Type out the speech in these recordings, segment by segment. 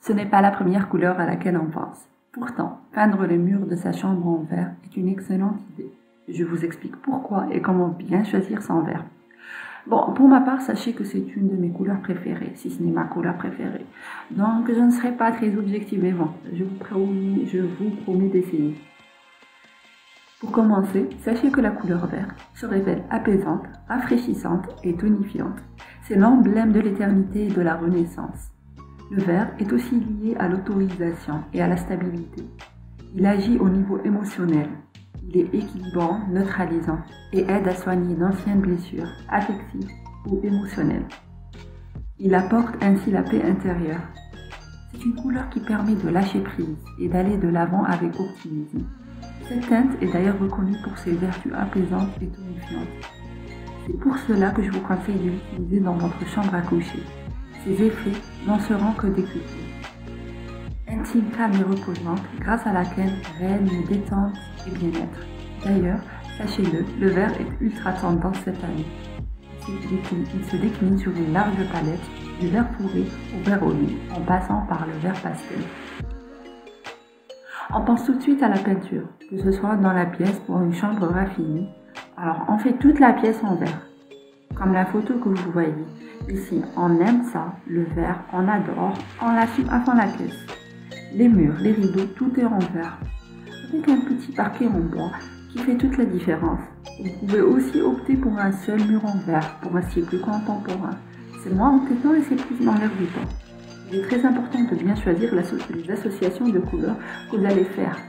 Ce n'est pas la première couleur à laquelle on pense. Pourtant, peindre les murs de sa chambre en vert est une excellente idée. Je vous explique pourquoi et comment bien choisir son vert. Bon, pour ma part, sachez que c'est une de mes couleurs préférées, si ce n'est ma couleur préférée. Donc, je ne serai pas très objective, mais bon, je vous promets d'essayer. Pour commencer, sachez que la couleur verte se révèle apaisante, rafraîchissante et tonifiante. C'est l'emblème de l'éternité et de la renaissance. Le vert est aussi lié à l'autorisation et à la stabilité. Il agit au niveau émotionnel. Il est équilibrant, neutralisant et aide à soigner d'anciennes blessures affectives ou émotionnelles. Il apporte ainsi la paix intérieure. C'est une couleur qui permet de lâcher prise et d'aller de l'avant avec optimisme. Cette teinte est d'ailleurs reconnue pour ses vertus apaisantes et tonifiantes. C'est pour cela que je vous conseille de l'utiliser dans votre chambre à coucher. Ses effets n'en seront que décuplés. Intime, calme et reposante, grâce à laquelle règne détente et bien-être. D'ailleurs, sachez-le, le vert est ultra tendance cette année. Il se décline sur une large palette, du vert fourré au vert olive, en passant par le vert pastel. On pense tout de suite à la peinture, que ce soit dans la pièce pour une chambre raffinée. Alors on fait toute la pièce en vert, comme la photo que vous voyez. Ici, on aime ça, le vert, on adore, on l'assume à fond la caisse. Les murs, les rideaux, tout est en vert, avec un petit parquet en bois qui fait toute la différence. Vous pouvez aussi opter pour un seul mur en verre, pour un style plus contemporain. C'est moins entêtant et c'est plus dans l'air du temps. Il est très important de bien choisir les associations de couleurs que vous allez faire.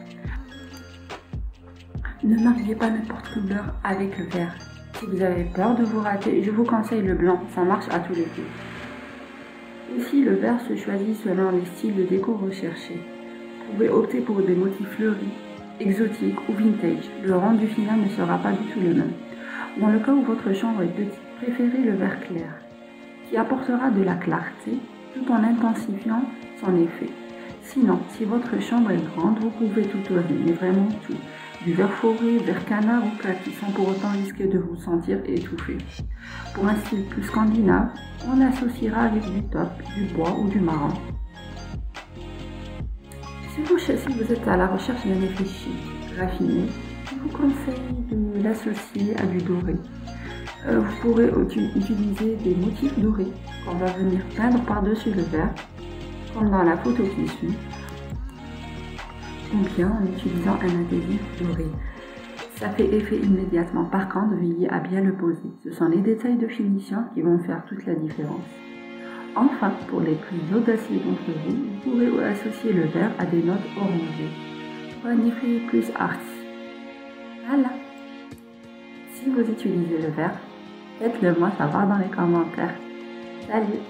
Ne mariez pas n'importe quelle couleur avec le vert. Si vous avez peur de vous rater, je vous conseille le blanc, ça marche à tous les coups. Aussi, le vert se choisit selon les styles de déco recherchés. Vous pouvez opter pour des motifs fleuris, exotiques ou vintage. Le rendu final ne sera pas du tout le même. Dans le cas où votre chambre est petite, préférez le vert clair, qui apportera de la clarté tout en intensifiant son effet. Sinon, si votre chambre est grande, vous pouvez tout oser, mais vraiment tout. Du vert forêt, vert canard ou kaki, sans pour autant risquer de vous sentir étouffé. Pour un style plus scandinave, on l'associera avec du taupe, du bois ou du marron. Si vous êtes à la recherche d'un effet chic, raffiné, je vous conseille de l'associer à du doré. Vous pourrez utiliser des motifs dorés qu'on va venir peindre par-dessus le vert, comme dans la photo qui suit, ou bien en utilisant un adhésif doré. Ça fait effet immédiatement, par contre, veillez à bien le poser. Ce sont les détails de finition qui vont faire toute la différence. Enfin, pour les plus audacieux d'entre vous, vous pourrez associer le vert à des notes orangées, pour un effet plus arty. Voilà. Si vous utilisez le vert, faites-le moi savoir dans les commentaires. Salut!